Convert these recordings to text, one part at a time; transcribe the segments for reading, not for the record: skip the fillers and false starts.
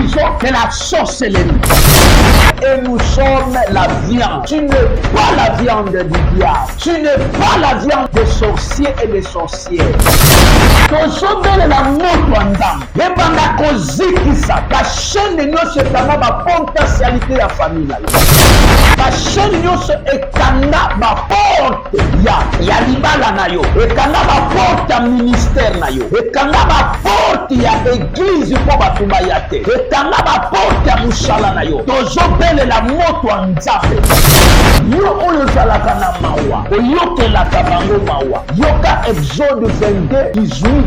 disons que la sorcellerie. Et nous sommes la viande. Tu n'es pas la viande du diable. Tu n'es pas la viande des sorciers et des sorcières. Tozobele la moto ya nzambe ebanda kozikisa bashene nyonso ekanga bapotentialité ya famille na yo, bashene nyonso ekanga baporte ya libala na yo, ekanga baporte ya ministère na yo, ekanga baporte ya église mpo bato baya te, ekanga baporte ya mosala na yo. Tozobelela moto ya nzambe yo oyo ozalaka na mawa oyokelaka bango mawa. Yoka Exode 22:18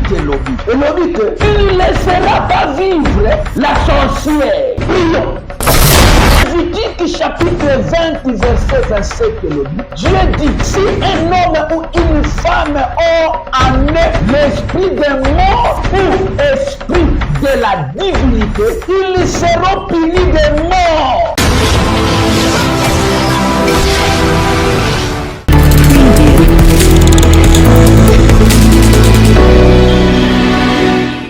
elobi que il ne laissera pas vivre la sorcière. Prions. Lévitique chapitre 20 verset 27 elobi, Dieu dit, si un homme ou une femme ont en eux l'esprit des morts ou esprit de la divinité, ils seront punis de mort.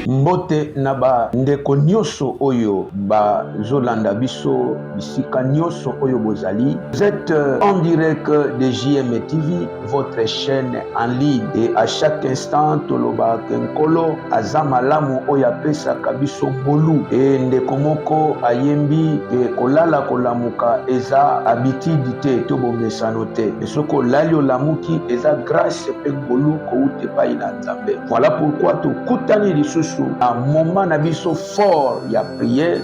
Mbote na ba ndeko nyonso oyo ba zolanda biso bisika nyonso oyo bozali. Vous êtes en direct de JM TV, votre chaîne en ligne, et à chaque instant toloba kenkolo azamalamu oyo apesaka biso bolu e ndeko moko ayembi ke kolala kolamuka eza habitude te to bomesano te, soko olali olamuki eza grâce pe bolu koute pai na Nzambe. Voilà pourquoi tokutani lisusu à moment na biso fort ya prière,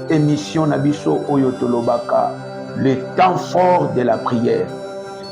émission na biso oyo tolobaka le temps fort de la prière.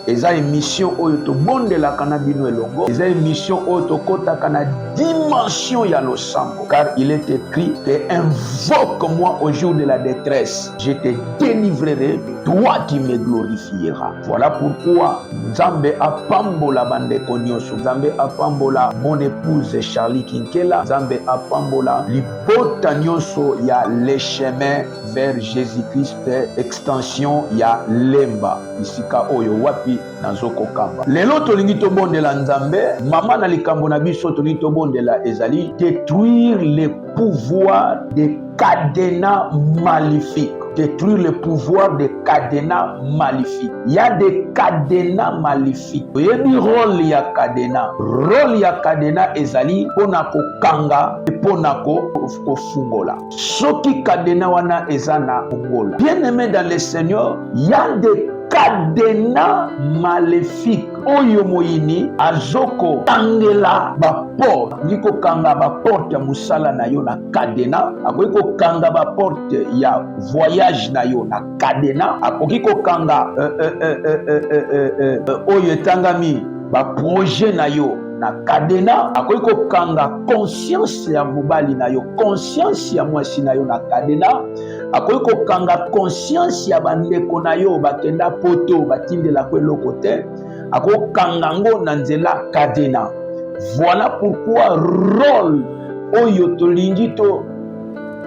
Eza émission oyo tobondelaka na bino elongo, eza émission oyo tokotaka na dimension ya losambo, car il est écrit que invoque-moi au jour de la détresse, je te délivrerai, toi qui me glorifieras. Voilà pourquoi Nzambe apambola bandeko nyonso, Nzambe apambola mon épouse Charlie Kinkela, Nzambe apambola libota nyonso ya les chemins vers Jésus-Christ, extension ya lemba isika oyo wapi nazoko kamba. Lelo tolingi tobondela Nzambe, mama na likambo na biso tolingi tobondela ezali détruire les pouvoirs des cadenas maléfiques. Détruire le pouvoir des cadenas maléfiques. Il y a des cadenas maléfiques. Il y a des rôles ya cadena. Rôle ya cadena ezali pona ko kanga et pona ko fungola. Soki cadena wana ezana fungola. Bien aimé dans le Seigneur, il y a des cadenas maléfiques. Oyo moyini azoko tangela ba porte, liko kanga ba porte ya musala na yo na cadena, akoki kanga ba porte ya voyage na yo na cadena, akoki kanga oyo etangami ba projet na yo na cadena, akoki kanga conscience ya mobali na yo, conscience ya mwasi na yo na cadena, akoki kanga conscience ya bandeko na yo bakenda poto batindela ko eloko te, akoki kanga ngo na nzela cadena. Voilà pourquoi rôle oyo tolingi to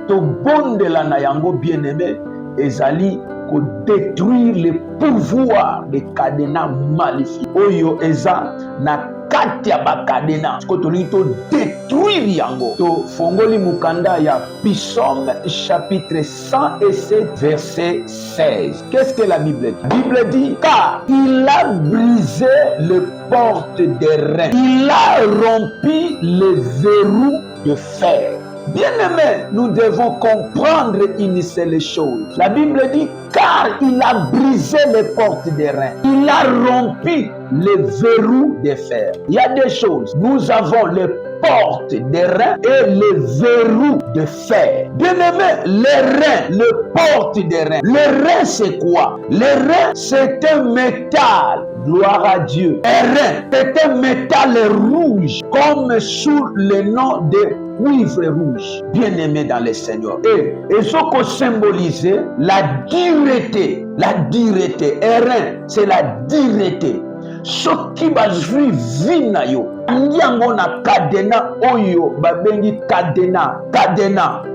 bondela na yango bien aimé ezali ko détruire le pouvoir des cadenas maléfiques oyo eza na kati ya bakadena, ko tolingi to détruire yango. To fongoli mukanda ya Psaume chapitre 107 verset 16. Qu'est-ce que la Bible dit? La Bible dit, car il a brisé les portes des reins, il a rompu les verrous de fer. Bien-aimés, nous devons comprendre une seule chose. La Bible dit, car il a brisé les portes des reins, il a rompu les verrous de fer. Il y a des choses. Nous avons les portes des reins et les verrous de fer. Bien-aimés, les reins, les portes des reins. Les reins, c'est quoi? Les reins, c'est un métal. Gloire à Dieu. Les reins, c'est un métal rouge, comme sous le nom de cuivre rouge. Bien-aimé dans le Seigneur. Et ce qu'on symbolise la dureté. La dureté. Les reins, c'est la dureté. Ce qui va suivre na yo. Nyango na cadena oyo babengi cadena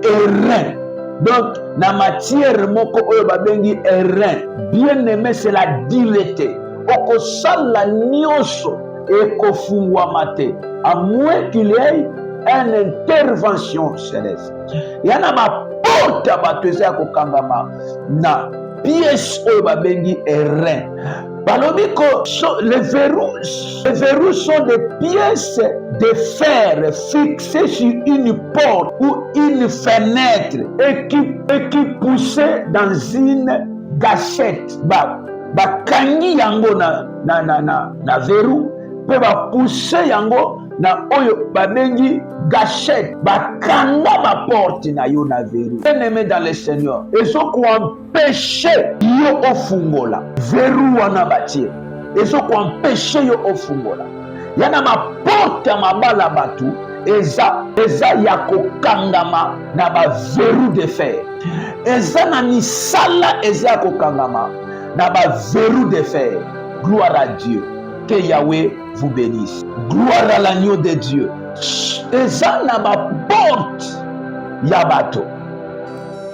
et rein. Donc na matière moko oyo babengi rein. Bien aimé, c'est la dureté. Okosala nyonso ekofungwa mate, à moins qu'il y ait une intervention céleste. Il y en a ma porte ya bato eza ya kokangama na pièce oyo babengi rein. Balobi ko les verrous sont des pièces de fer fixées sur une porte ou une fenêtre et qui poussaient dans une gâchette. Bakangi yango na verrou pe pousser yango na oyo babengi gâchette, bakanga ma porte na yo na verrou. Bien-aimé dans le Seigneur, ezo ko empêcher yo ofungola verrou wana batie, ezo ko empêcher yo ofungola. Yana ma porte ya mabala batu eza ya kokangama na ba verrou de fer. Eza na misala eza ya kokangama na ba verrou de fer. Gloire à Dieu. Que Yahweh vous bénisse. Gloire à l'agneau de Dieu. Eza na ba porte ya bato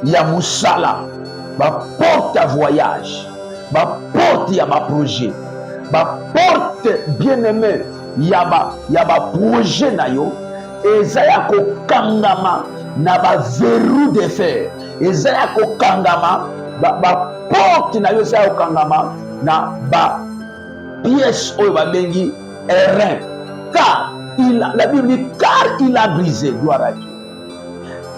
ya musala, ba porte ya voyage, ba porte ya ba projet, ba porte bien-aimé ya ba projet na yo eza ya kokangama na ba verrou de fer. Eza ya kokangama ba porte na yo eza ya kokangama na ba pièce oyo babengi rein. Car la Bible dit car il a brisé. Gloire à Dieu.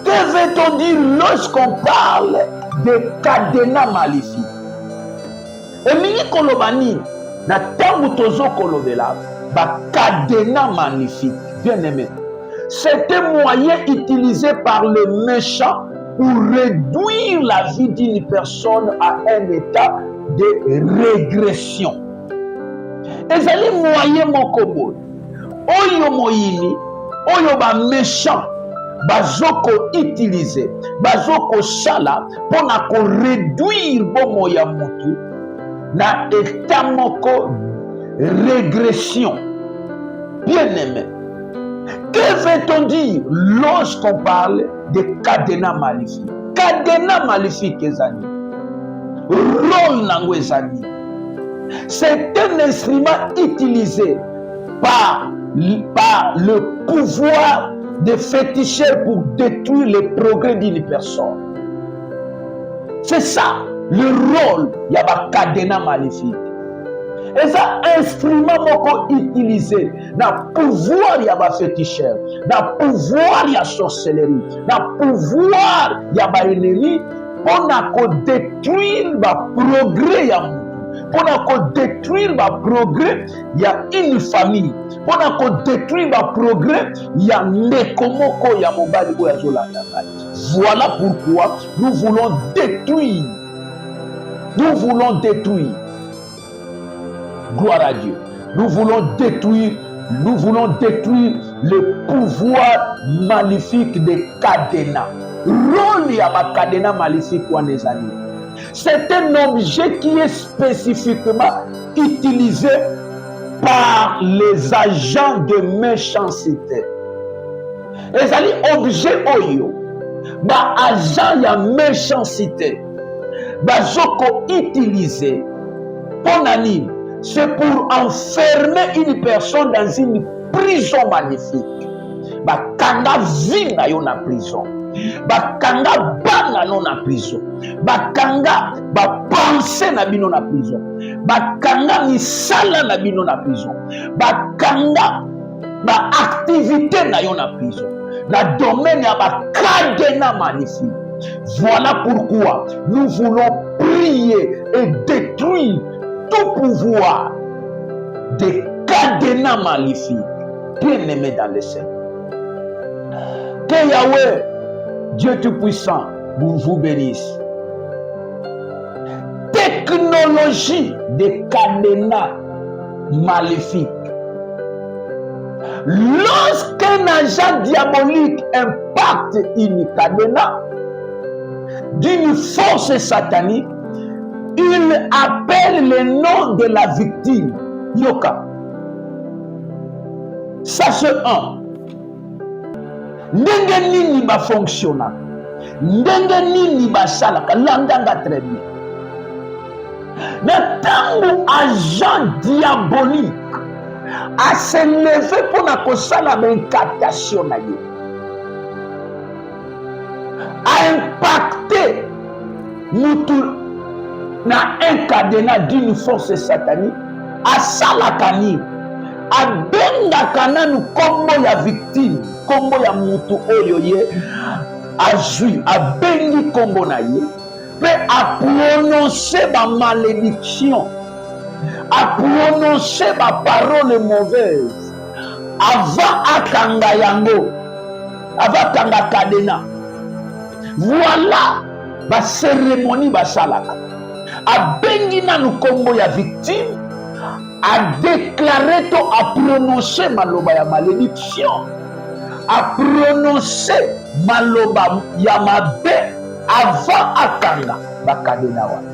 Que veut-on dire lorsqu'on parle de cadenas maléfiques? Emingi kolobani na tangu tozo kolobela ba cadenas magnifiques. Bien aimé, c'est un moyen utilisé par les méchants pour réduire la vie d'une personne à un état de régression. Ezali moyen moko boye oyo moyini oyo ba méchant bazoko utiliser bazoko sala pona ko réduire bomo ya mutu na état moko régression. Bien aimé, que veut-on dire lorsqu'on parle de cadenas maléfiques? Cadenas maléfiques ezali rôle nango ezali, c'est un instrument utilisé par le pouvoir des féticheurs pour détruire les progrès d'une personne. C'est ça le rôle de la cadena maléfique. Et ça, instrument moko utilisé dans le pouvoir de la féticheur, dans le pouvoir de la sorcellerie, dans le pouvoir de la ennemi, pour détruire le progrès de pour détruire le progrès, il y a une famille. Pour détruire le progrès, il y a Nekomoko, il y a Mobali, il y a Zolanda. Voilà pourquoi nous voulons détruire. Nous voulons détruire. Gloire à Dieu. Nous voulons détruire le pouvoir maléfique des cadenas. Rôle y a ma cadena maléfique ou les amis. C'est un objet qui est spécifiquement utilisé par les agents de méchanceté. Et ça dit objet oyo, ba agent ya méchanceté, ba zoko utilisé pour nani, c'est pour enfermer une personne dans une prison magnifique. Ba kanga vie na yo na prison. Bakanga bana no na prison, bakanga ba pensée na bino na prison, bakanga misala na bino na prison, bakanga ba activité na yo na prison, na domaine ya ba cadena magnifique. Voilà pourquoi nous voulons prier et détruire tout pouvoir des cadenas magnifiques. Bien-aimés dans le Seigneur, que Yahweh Dieu Tout-Puissant vous bénisse. Technologie des cadenas maléfiques. Lorsqu'un agent diabolique impacte une cadena d'une force satanique, il appelle le nom de la victime. Yoka. Ça c'est un. Ndenge nini ba fonctionna, ndenge nini ba salaka, landanga très bien. Mais tango agent diabolique a se levé pour na kosala incantation na ye, a impacté mutu na encadena d'une force satanique asalaka nini abengaka nanu kombo ya victime, kombo ya mutu oyo ye azwi abengi kombo na ye mpe aprononce bamalédiction, aprononce baparole mauvaise avant akanga yango, avant akanga kadena. Voilà bacérémonie basalaka abengi nanu kombo ya victime, adéclaré to aprononce maloba ya malédiction, aprononce maloba ya mabe avant akanga bakadena wana.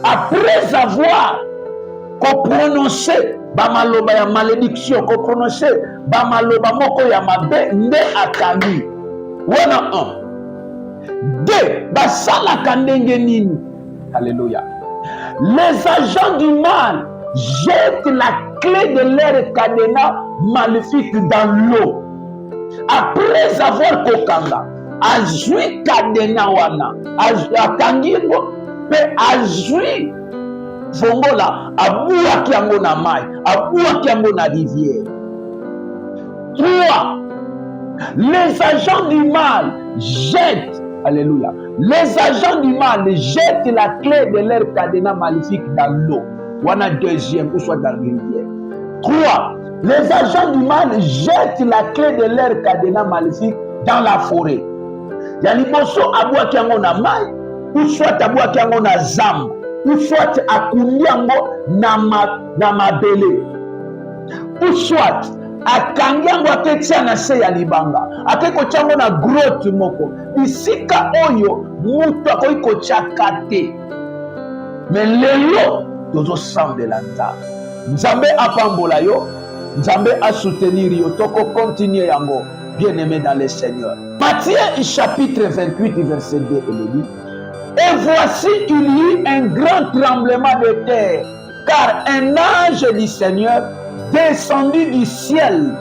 Après avoir koprononce bamaloba ya malédiction, koprononce bamaloba moko ya mabe nde akangi wana. 2 basalaka ndenge nini? Alléluia. Les agents du mal jettent la clé de leur cadenas maléfique dans l'eau. Après avoir kokanga azwi kadena wana akangi ngo pe azwi fongola abuaki yango na mai, abuaki yango na rivière. 3. Les agents du mal jettent, alléluia, les agents du mal jettent la clé de leur cadenas maléfique dans l'eau. Wana deuxième ou soit dans la rivière. 3. Les agents du mal jettent la clé de leur cadenas maléfique dans la forêt. Ya liboso abuaki yango na mai, ou soit abuaki yango na zamba, ou soit akundi yango na mabele, ou soit akangi yango aketia na se ya libanga, akekotia yango na grotte moko, bisika oyo mutu akoki kotiaka te. Mais lelo tozosambela nzambe, nzambe apambola yo, nzambe asoutenir yo, toko continuer yango, bien-aimé dans le Seigneur. Matthieu chapitre 28 verset 2 il dit: et voici il y eut un grand tremblement de terre, car un ange du Seigneur descendu du ciel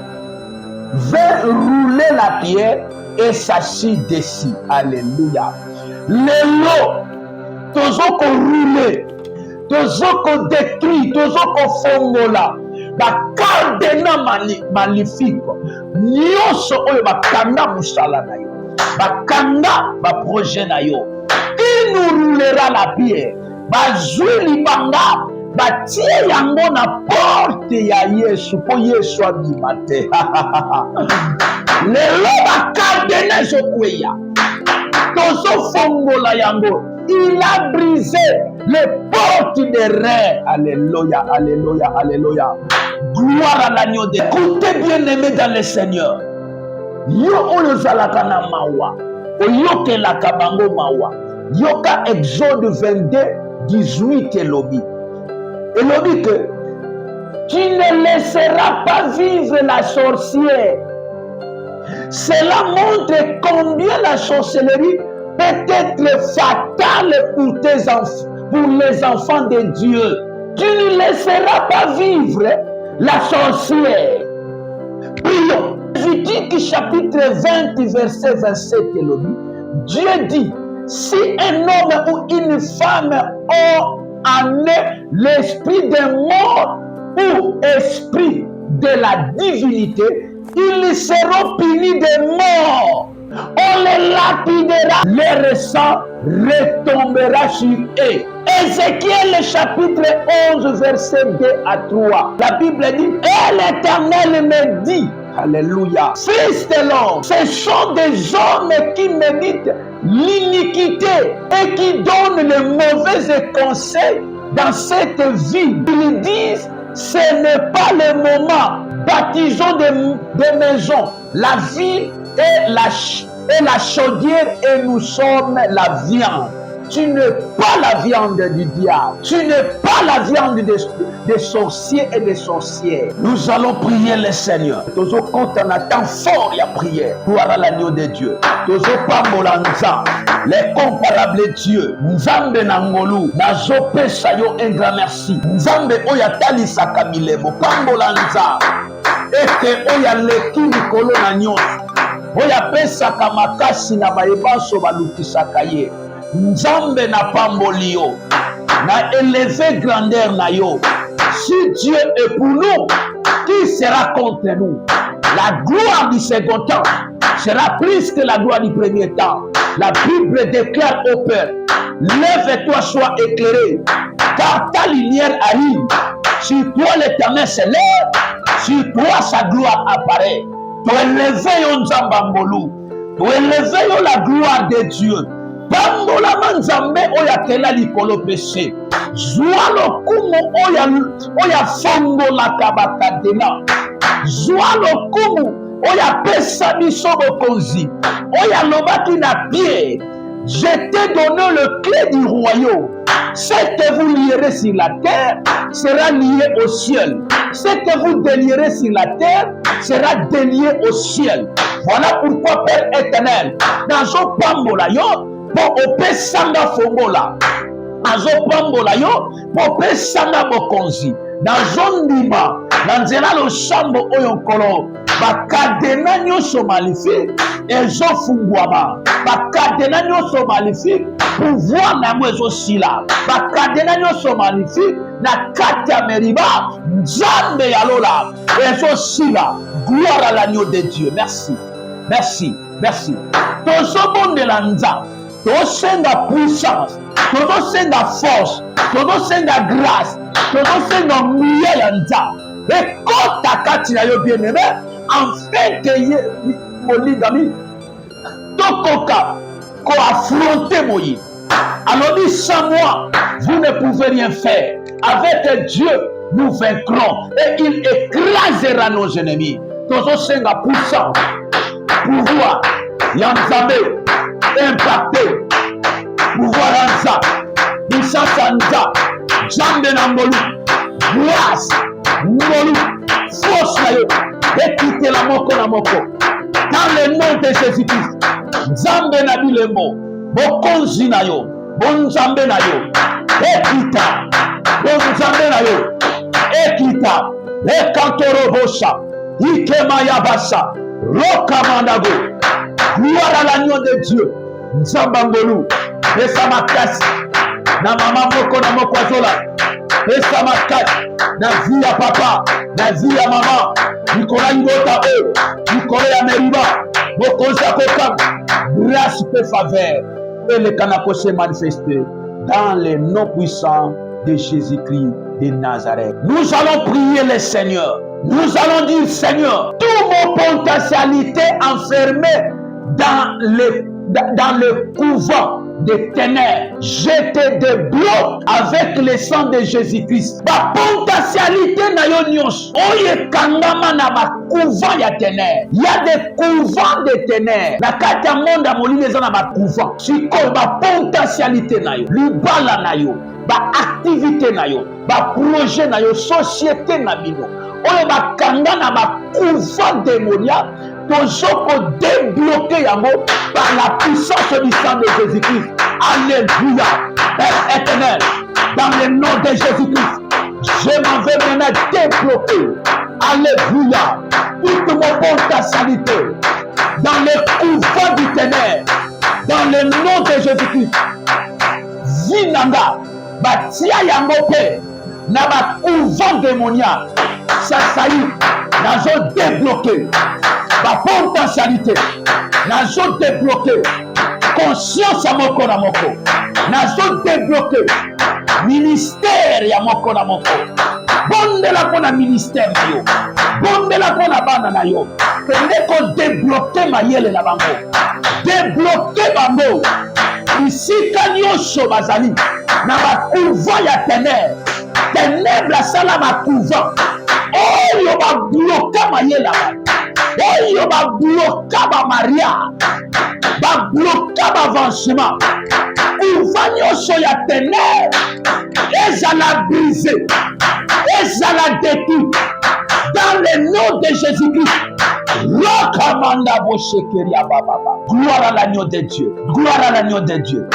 vint rouler la pierre et s'assit dessus. Alléluia. Lelo tozoko rouler, tozoko détruire, tozoko fongola bakadena maléfique nyonso oyo bakanda musala na yo, bakanda baprojet na yo. Il nous roulera la pierre, bazwi libanga batie yango na porte ya Yesu po Yesu abima te. Lelo bakadena ezokweya, tozofongola yango. Il a brisé les portes des reins. Alléluia, alléluia, alléluia. Gloire à l'agneau de Dieu. Écoutez bien-aimés dans le Seigneur. Yo oyo zalaka na mawa, oyokelaka bango mawa. Yoka Exode 22, 18 elobi. Elobi que tu ne laisseras pas vivre la sorcière. Cela montre combien la sorcellerie peut être fatale pour tes enfants, pour les enfants de Dieu. Tu ne laisseras pas vivre la sorcière. Prions. Lévitique chapitre 20 verset 27 elobi. Dieu dit: si un homme ou une femme ont en eux l'esprit des morts ou esprit de la divinité, ils seront punis de mort. On les lapidera, le sang retombera sur eux. Ézéchiel chapitre 11 verset 2 à 3. La Bible dit: et l'Éternel me dit, alléluia, fils de l'homme, ce sont des hommes qui méditent l'iniquité et qui donnent les mauvais conseils dans cette vie. Ils disent: ce n'est pas le moment, bâtissons des maisons, la ville et la chaudière, et nous sommes la viande. Tu n'es pas la viande du diable. Tu n'es pas la viande des sorciers et des sorcières. Nous allons prier le Seigneur. Tozo compte en attend fort la prière. Gloire à l'agneau de Dieu. Tozo pambola nza. Les comparables Dieu. Nzambe nangolu. Nazo pesa yo un grand merci. Nzambe oya tali sakamilemo. Pambola nza. Eke oya leki likolo na nyonso. Oya pesa kamakasi na bayebanso balukisaka ye. Nzambe na pamboli yo, na élevé grandeur na yo. Si Dieu est pour nous, qui sera contre nous? La gloire du second temps sera plus que la gloire du premier temps. La Bible déclare au Père, lève-toi, sois éclairé, car ta lumière arrive. Sur toi l'Éternel se lève, sur toi sa gloire apparaît. Tu élevé Nzambambolu, tu élevé la gloire de Dieu. Pambola manzambe oya tela likolo péché. Zwa lokumu oya fongola kabakadena. Zwa lokumu oya pesa biso bokonzi. Oya lobaki na Pierre, je t'ai donné le clé du royaume. Ce que vous lierez sur la terre sera lié au ciel. Ce que vous délierez sur la terre sera délié au ciel. Voilà pourquoi, Père éternel, dans son pambola yo, pour opesanga fongola. Dans pambola yo, pour opesanga bokonzi. Dans son ndima, dans zela lo shambo oyonkolo, bakadena nyoso maléfique, ezo fungwama. Bakadena nyoso maléfique, pouvoir na mwezo sila. Bakadena nyoso maléfique, na kati ya meriba, nzambe ya lola, ezo sila. Gloire à l'agneau de Dieu. Merci. Merci. Merci. Tozo bonde la nza, tozo senga puissance, tozo senga force, tozo senga grâce, tozo senga miye ya nza. Et quand ta kati na yo bien-aimé, enfin que ye molingami, tokoka ko affronter moyi. Alors dit sans moi, vous ne pouvez rien faire. Avec Dieu, nous vaincrons et il écrasera nos ennemis. Tozo senga puissance, pouvoir, yanzambe, impacté, pouvoir anza, puissance anza, jambe na mbolu, grâce, mbolu, force na yo, écoutez la moko na moko. Dans le nom de Jésus-Christ, nzambe na bilembo, bokonzi na yo, bonzambe na yo, ekita, bonzambe na yo, ekita, ekantorobosa, ikemaya basa, rokamandago. Gloire à l'agneau de Dieu. Nzambangolu, pesa makasi na mama moko na moko azola. Pesa makasi na vie ya papa, na vie ya mama. Nikola ngota o, Nikola ya meriba, mokonzi akoka. Grâce et faveur, et le canako se manifester dans le nom puissant de Jésus-Christ de Nazareth. Nous allons prier le Seigneur. Nous allons dire, Seigneur, toutes vos potentialités enfermées dans le couvent des ténèbres, je te débloque avec le sang de Jésus-Christ. Ma potentialité na yo nyos, oye kangama na ba couvent ya ténèbres. Il y a des couvents de ténèbres. La kati ya monde ya molili eza na ba couvent. Siko ba potentialité na yo, libala na yo, ba activité na yo, ba projet na yo, société na bino. Oye ba kanga na ba couvent démoniaque. Tozoko débloquer yango par la puissance du sang de Jésus-Christ. Alléluia. Père éternel, dans le nom de Jésus-Christ, je m'en vais maintenant débloquer. Alléluia. Toute mon potentialité dans le couvent du ténèbre, dans le nom de Jésus-Christ. Zinanga, batia yango pe, na ba couvent démoniaque. Ça y est, nazo débloqué. Ma potentialité, nazo débloqué. Conscience ya moko na moko, nazo débloqué. Ministère ya moko na moko. Bondela pona ministère na yo, bondela pona bana na yo. Kende ko débloqué mayele na bango, débloqué bango. Isika nyonso bazali na ba couvent ya ténèbres, ténèbres asala ba couvent. Oyo ba bloqué mayele na bango. Oyo ba bloqué ba mariage, ba bloqué ba avancement. Couvent nyonso ya ténèbres ezala brisé, ezala détruit dans le nom de Jésus-Christ. Gloire à l'agneau de Dieu. Gloire à l'agneau de Dieu.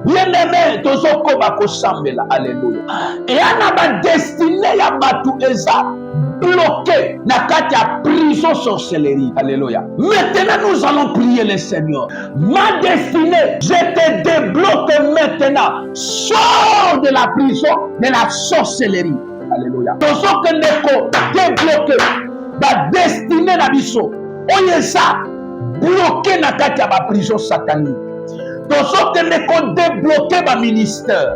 Bien-aimé, tozoko bako sambela. Alléluia. Et anaba destiné ya batu eza bloqué na kati ya prison sorcellerie. Alléluia. Maintenant nous allons prier le Seigneur. Ma destinée, je te débloque maintenant, sors de la prison, de la sorcellerie. Alléluia. Tozo que neko débloqué la destinée na biso. Oye ça, bloqué na kati ya ba prison satanique. Tozo que neko débloqué ba ministère.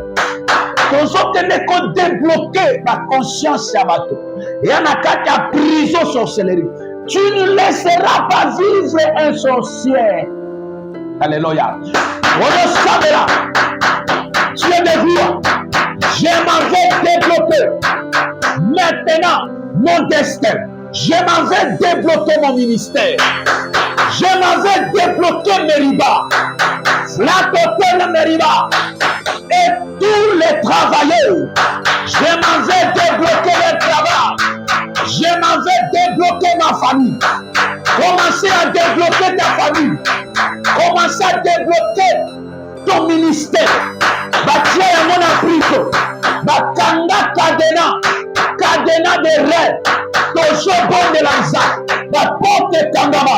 Tozo que neko débloqué ba conscience ya bato. Et na kati ya prison sorcellerie. Tu ne laisseras pas vivre un sorcier. Alléluia. On savait là. Tu es de gloire. Je m'en vais développer maintenant mon destin. Je m'en vais débloquer mon ministère. Je m'en vais débloquer Meriba. La totale Meriba. Et tous les travailleurs. Je m'en vais débloquer le travail. Je m'en vais débloquer ma famille. Commencez à débloquer ta famille. Commencez à débloquer ton ministère. Batia ya mona prison. Bakanga cadena de rêve. Tojo bon de l'anza. La porte kangama.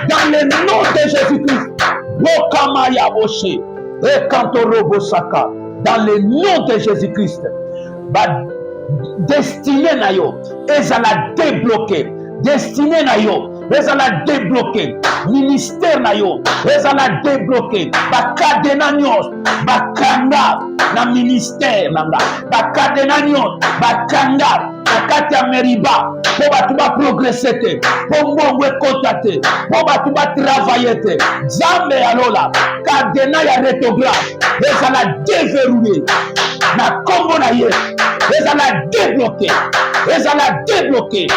Dans le nom de Jésus-Christ. Bokamaya Boshe. Et Kantoro Bosaka. Dans le nom de Jésus-Christ. Destiné na yo. Ezala débloqué. Destiné na yo. Ezala débloqué. Ministère na yo. Ezala débloqué. Bakadena nyos. Bakanga. Na ministère nanga. Bakadena nyos. Bakanga. Bakati ya Meriba. Po batu ba progresser te. Po mbongwe kota te. Po batu ba travailler te. Zambe alola. Kadena ya rétrograde. Ezala déverrouillé. Na kombo na ye. Ezala débloqué. Ezala débloqué.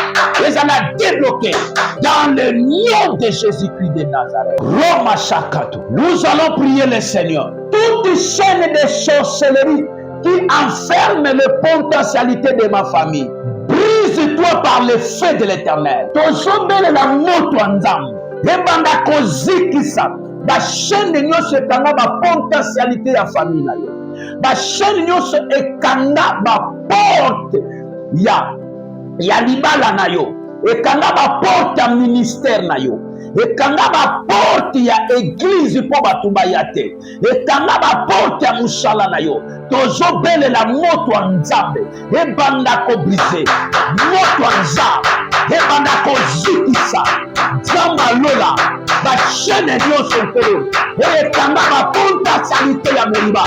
Ezala débloqué. Dans le nom de Jésus-Christ de Nazareth. Roma Shakato. Nous allons prier le Seigneur. Toute chaîne de sorcellerie qui enferme les potentialités de ma famille. Brise-toi par le feu de l'Éternel. Tozobele la moto anzam. Ebanda kozikisa. La chaîne de nyonso ekanga ba potentialité ya famille na yo. La chaîne nyonso ekanga ba porte ya libala na yo. Ekanga ba porte ya ministère na yo. Ekanga ba porte ya église po batu bayate. Ekanga ba porte ya musala na yo. Tozo bele la moto nzambe. Ebanda ko brise. Moto nzambe. Ebanda ko zikisa. Zamba lola. Ba chaîne nyonso nkolo. Ekanga ba potentialité ya Meriba.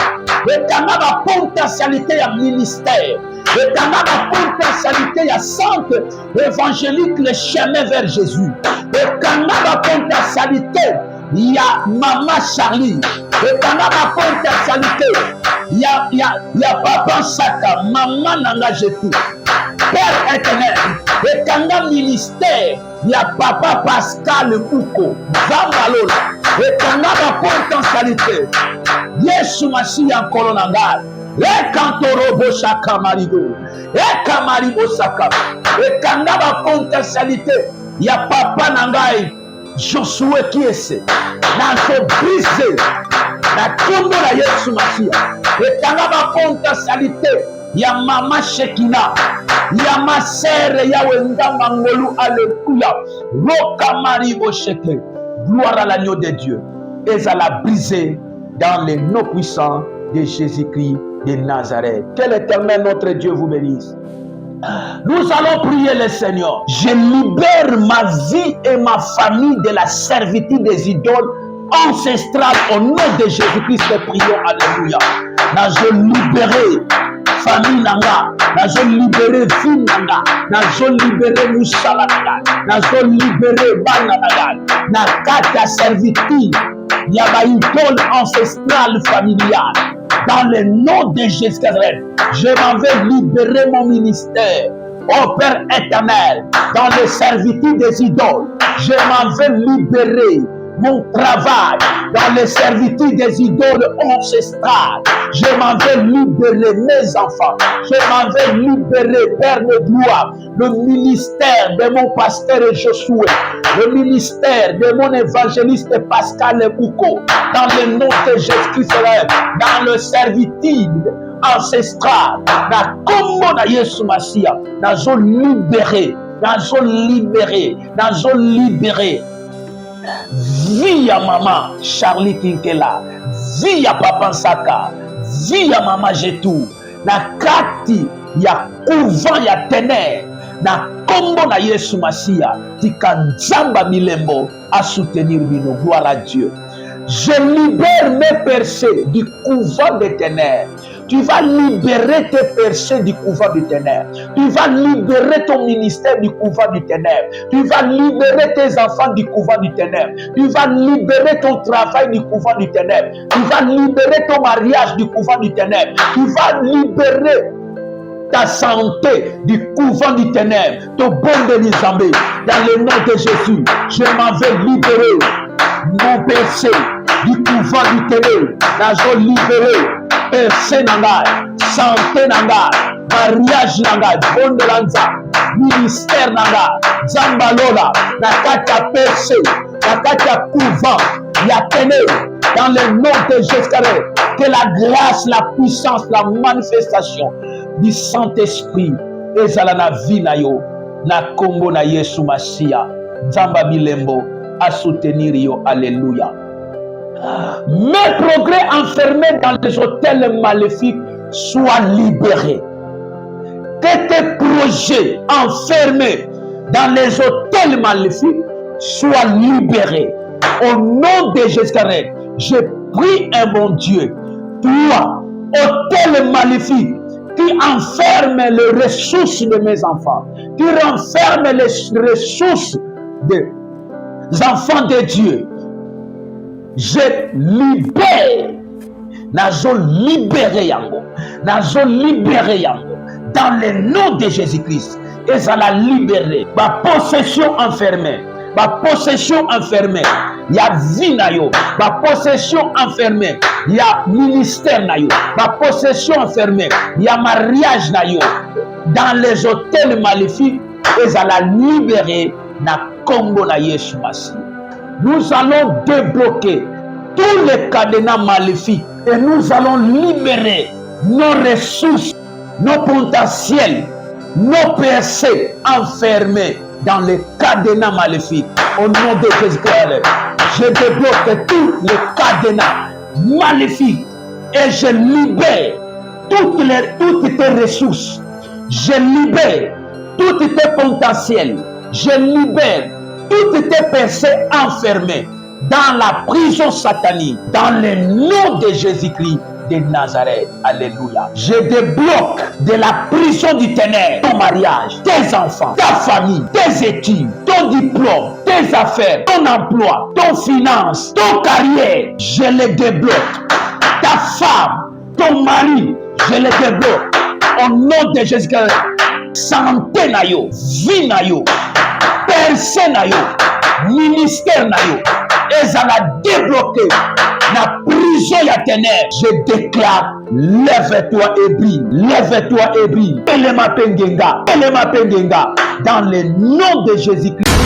Ekanga ba potentialité ya ministère. Ekanga ba potentialité ya centre évangélique le chemin vers Jésus. Ekanga ba potentialité ya Maman Charlie. Ekanga ba potentialité ya Papa Saka, Maman Nanga Jetu. Père éternel, ekanga ministère ya Papa Pascal Kouko. Zambalola. Ekanga ba potentialité Yesu Masiya Kolonanga. Ekantorobo Shaka Marigo. Ekamaribo Saka. Ekanga ba potentialité ya Papa Nangai Josué Kiese. Nanso brise na kombo na Yesu Masiya. Ekanga ba potentialité ya Mama Shekina. Ya ma sœur ya wendanga ngolu. Alléluia. Roka Maribo Sheke. Gloire à l'agneau de Dieu. Et à la briser dans les noms puissants de Jésus-Christ de Nazareth. Que l'Éternel notre Dieu vous bénisse. Nous allons prier le Seigneur. Je libère ma vie et ma famille de la servitude des idoles ancestrales au nom de Jésus-Christ. Prions. Alléluia. Nous allons libérer famille nanga, nous allons libérer vie nanga, nous allons libérer musala nanga, nous allons libérer bana nanga, na kata servitude, ya ba idole ancestrale familiale. Dans le nom de Jésus-Christ, je m'en vais libérer mon ministère. Ô Père éternel, dans les servitudes des idoles, je m'en vais libérer mon travail dans les servitudes des idoles ancestrales. Je m'en vais libérer mes enfants. Je m'en vais libérer, Père de gloire, le ministère de mon pasteur Josué, le ministère de mon évangéliste Pascal Bouko, dans le nom de Jésus-Christ, dans le servitude ancestral, na kombo na Yesu Masiya, nazo libéré, nazo libéré, nazo libéré. Vie à maman Charlie Kinkela, vie à papa Saka, vie ya mama Jetou, na kati ya couvent ya ténèbres, na kombo na Yesu Masia, tika nzamba milembo à soutenir bino. Gloire à Dieu. Je libère mes percées du couvent des ténèbres. Tu vas libérer tes percées du couvent du ténèbres. Tu vas libérer ton ministère du couvent du ténèbres. Tu vas libérer tes enfants du couvent du ténèbres. Tu vas libérer ton travail du couvent du ténèbres. Tu vas libérer ton mariage du couvent du ténèbres. Tu vas libérer ta santé du couvent du ténèbres. Ton bon de Nizambé. Dans le nom de Jésus, je m'en vais libérer mon percé du couvent du ténèbres. Nazo libéré percé nangai, santé nangai, mariage nangai, bon de lanza, ministère nangai, zambalola, nakata percé, nakata couvent, ya ténèbres. Dans le nom de Jésus, que la grâce, la puissance, la manifestation du Saint-Esprit ezala na vie na yo, na kombo na Yesu Masia, Nzamba bilembo à soutenir yo. Alléluia. Mes progrès enfermés dans les hôtels maléfiques soient libérés. Que tes projets enfermés dans les hôtels maléfiques soient libérés. Au nom de Jésus-Christ, je prie un bon Dieu. Toi, hôtel maléfique, qui enferme les ressources de mes enfants, qui renferme les ressources des enfants de Dieu, je libère, nazo libéré yango, nazo libéré yango, dans le nom de Jésus-Christ, et ça l'a libéré. Ma possession enfermée, ma possession enfermée, il y a vie na yo, ma possession enfermée, il y a ministère na yo, ma possession enfermée, il y a mariage na yo, dans les hôtels maléfiques, et ça l'a libéré na kombo na Yesu Masia. Nous allons débloquer tous les cadenas maléfiques et nous allons libérer nos ressources, nos potentiels, nos percées enfermés dans les cadenas maléfiques. Au nom de Jésus-Christ, je débloque tous les cadenas maléfiques et je libère toutes tes ressources. Je libère tous tes potentiels. Je libère toutes tes percées enfermées dans la prison satanique, dans le nom de Jésus-Christ de Nazareth. Alléluia. Je débloque de la prison du ténèbre ton mariage, tes enfants, ta famille, tes études, ton diplôme, tes affaires, ton emploi, ton finance, ton carrière. Je les débloque. Ta femme, ton mari, je les débloque. Au nom de Jésus-Christ, santé na yo, vie na yo, percée na yo, ministère na yo, et ça l'a débloqué. La prison ya ténèbres, je déclare, lève-toi et brille, lève-toi et brille. Pelema pengenga, dans le nom de Jésus-Christ.